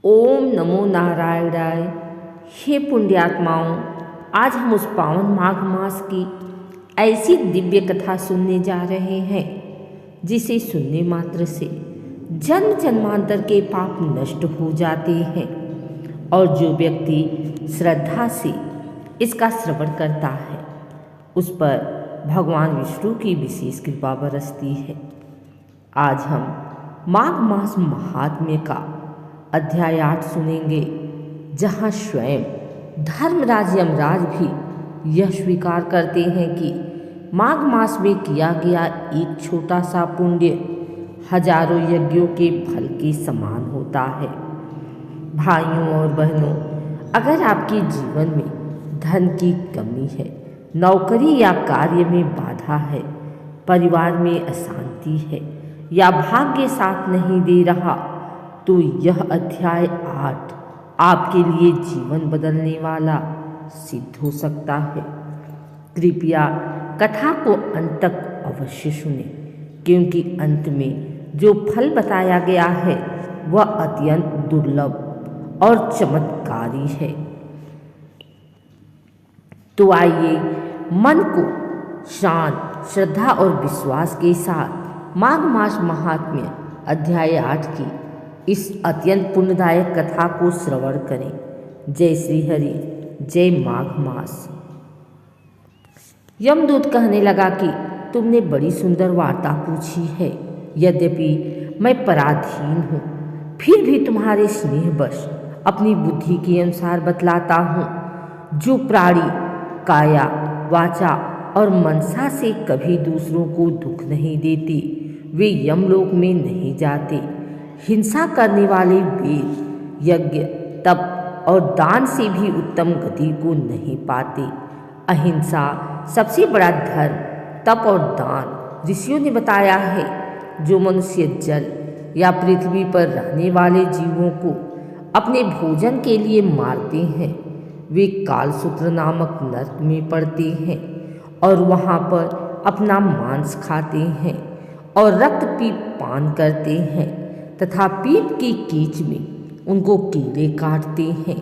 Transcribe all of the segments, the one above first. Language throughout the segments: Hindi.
ओम नमो नारायणाय। हे पुण्यात्माओं, आज हम उस पावन माघ मास की ऐसी दिव्य कथा सुनने जा रहे हैं जिसे सुनने मात्र से जन्म जन्मांतर के पाप नष्ट हो जाते हैं। और जो व्यक्ति श्रद्धा से इसका श्रवण करता है उस पर भगवान विष्णु की विशेष कृपा बरसती है। आज हम माघ मास महात्म्य का अध्याय 8 सुनेंगे, जहाँ स्वयं धर्मराज यमराज भी यह स्वीकार करते हैं कि माघ मास में किया गया एक छोटा सा पुण्य हजारों यज्ञों के फल के समान होता है। भाइयों और बहनों, अगर आपके जीवन में धन की कमी है, नौकरी या कार्य में बाधा है, परिवार में अशांति है या भाग्य साथ नहीं दे रहा, तो यह अध्याय 8 आपके लिए जीवन बदलने वाला सिद्ध हो सकता है। कृपया कथा को अंत तक अवश्य सुनें, क्योंकि अंत में जो फल बताया गया है वह अत्यंत दुर्लभ और चमत्कारी है। तो आइए मन को शांत, श्रद्धा और विश्वास के साथ माघ मास महात्म्य अध्याय 8 की इस अत्यंत पुण्यदायक कथा को श्रवण करें। जय श्री हरि, जय माघ मास। यमदूत कहने लगा कि तुमने बड़ी सुंदर वार्ता पूछी है। यद्यपि मैं पराधीन हूँ, फिर भी तुम्हारे स्नेहवश अपनी बुद्धि के अनुसार बतलाता हूँ। जो प्राणी काया, वाचा और मनसा से कभी दूसरों को दुख नहीं देते, वे यमलोक में नहीं जाते। हिंसा करने वाले वेद, यज्ञ, तप और दान से भी उत्तम गति को नहीं पाते। अहिंसा सबसे बड़ा धर्म, तप और दान ऋषियों ने बताया है। जो मनुष्य जल या पृथ्वी पर रहने वाले जीवों को अपने भोजन के लिए मारते हैं, वे कालसूत्र नामक नरक में पड़ते हैं और वहाँ पर अपना मांस खाते हैं और रक्त पीप पान करते हैं तथा पीप की कीच में उनको कीड़े काटते हैं।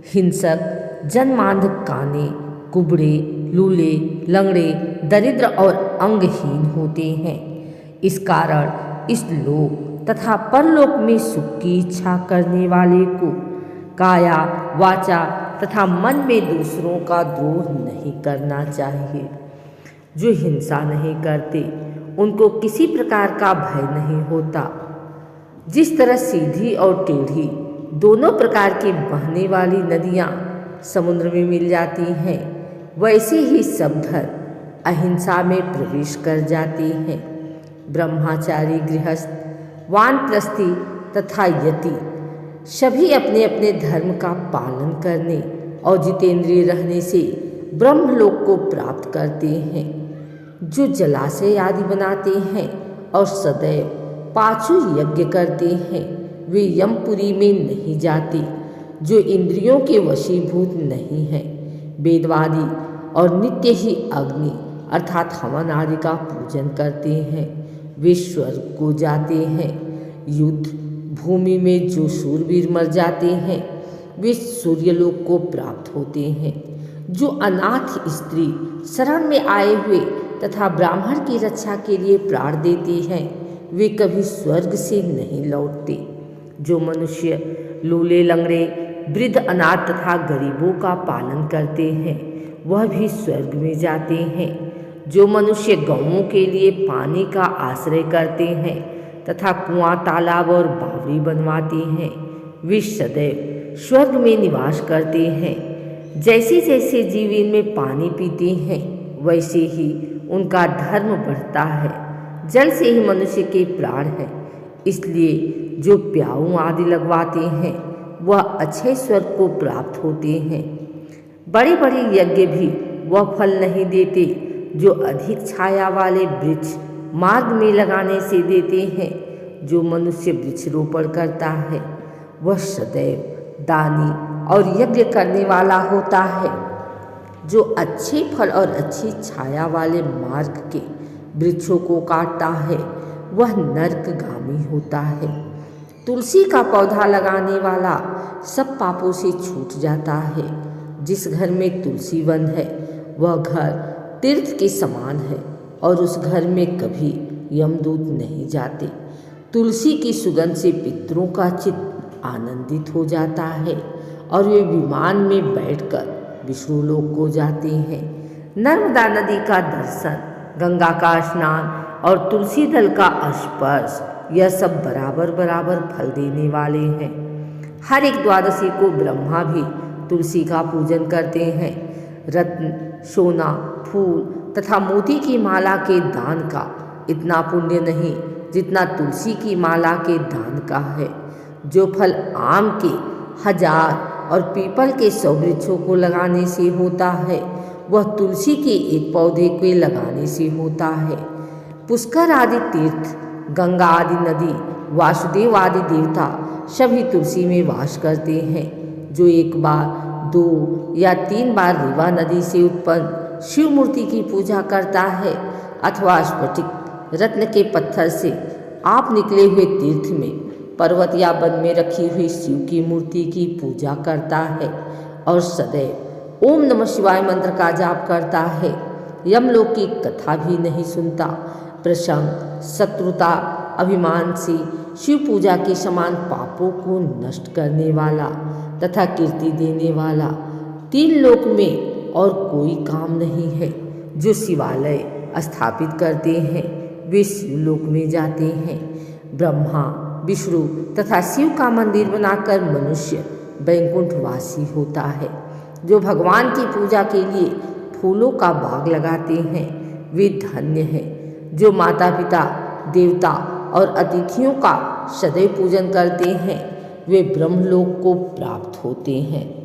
हिंसक, जन्मांध, काने, कुबड़े, लूले, लंगड़े, दरिद्र और अंगहीन होते हैं। इस कारण इस लोक तथा परलोक में सुख की इच्छा करने वाले को काया, वाचा तथा मन में दूसरों का द्रोह नहीं करना चाहिए। जो हिंसा नहीं करते उनको किसी प्रकार का भय नहीं होता। जिस तरह सीधी और टेढ़ी दोनों प्रकार की बहने वाली नदियाँ समुद्र में मिल जाती हैं, वैसे ही सब धर्म अहिंसा में प्रवेश कर जाते हैं। ब्रह्मचारी, गृहस्थ, वानप्रस्थी तथा यति सभी अपने अपने धर्म का पालन करने और जितेंद्रिय रहने से ब्रह्मलोक को प्राप्त करते हैं। जो जलाशय आदि बनाते हैं और सदैव पांचों यज्ञ करते हैं, वे यमपुरी में नहीं जाते। जो इंद्रियों के वशीभूत नहीं हैं, वेदवादी और नित्य ही अग्नि अर्थात हवन आदि का पूजन करते हैं, वे स्वर्ग को जाते हैं। युद्ध भूमि में जो शूरवीर मर जाते हैं, वे सूर्यलोक को प्राप्त होते हैं। जो अनाथ स्त्री शरण में आए हुए तथा ब्राह्मण की रक्षा के लिए प्राण देते हैं, वे कभी स्वर्ग से नहीं लौटते। जो मनुष्य लूले, लंगड़े, वृद्ध, अनाथ तथा गरीबों का पालन करते हैं, वह भी स्वर्ग में जाते हैं। जो मनुष्य गौओं के लिए पानी का आश्रय करते हैं तथा कुआं, तालाब और बावड़ी बनवाते हैं, वे सदैव स्वर्ग में निवास करते हैं। जैसे जैसे जीव इनमें पानी पीते हैं, वैसे ही उनका धर्म बढ़ता है। जल से ही मनुष्य के प्राण हैं, इसलिए जो प्याऊ आदि लगवाते हैं वह अच्छे स्वर्ग को प्राप्त होते हैं। बड़े बड़े यज्ञ भी वह फल नहीं देते जो अधिक छाया वाले वृक्ष मार्ग में लगाने से देते हैं। जो मनुष्य वृक्षारोपण करता है वह सदैव दानी और यज्ञ करने वाला होता है। जो अच्छे फल और अच्छी छाया वाले मार्ग के वृक्षों को काटता है वह नरकगामी होता है। तुलसी का पौधा लगाने वाला सब पापों से छूट जाता है। जिस घर में तुलसी वन है वह घर तीर्थ के समान है और उस घर में कभी यमदूत नहीं जाते। तुलसी की सुगंध से पितरों का चित्त आनंदित हो जाता है और वे विमान में बैठकर विष्णु लोक को जाते हैं। नर्मदा नदी का दर्शन, गंगा का स्नान और तुलसी दल का स्पर्श, यह सब बराबर बराबर फल देने वाले हैं। हर एक द्वादशी को ब्रह्मा भी तुलसी का पूजन करते हैं। रत्न, सोना, फूल तथा मोती की माला के दान का इतना पुण्य नहीं जितना तुलसी की माला के दान का है। जो फल आम के 1000 और पीपल के 100 वृक्षों को लगाने से होता है वह तुलसी के एक पौधे के लगाने से होता है। पुष्कर आदि तीर्थ, गंगा आदि नदी, वासुदेव आदि देवता सभी तुलसी में वास करते हैं। जो एक बार, 2 या 3 बार रीवा नदी से उत्पन्न शिव मूर्ति की पूजा करता है अथवा स्फटिक रत्न के पत्थर से आप निकले हुए तीर्थ में, पर्वत या वन में रखी हुई शिव की मूर्ति की पूजा करता है और सदैव ओम नमः शिवाय मंत्र का जाप करता है, यमलोक की कथा भी नहीं सुनता, प्रसंग, शत्रुता, अभिमान से शिव पूजा के समान पापों को नष्ट करने वाला तथा कीर्ति देने वाला 3 लोक में और कोई काम नहीं है। जो शिवालय स्थापित करते हैं वे शिवलोक में जाते हैं। ब्रह्मा, विष्णु तथा शिव का मंदिर बनाकर मनुष्य वैकुंठवासी होता है। जो भगवान की पूजा के लिए फूलों का बाग लगाते हैं वे धन्य हैं। जो माता पिता, देवता और अतिथियों का सदैव पूजन करते हैं वे ब्रह्मलोक को प्राप्त होते हैं।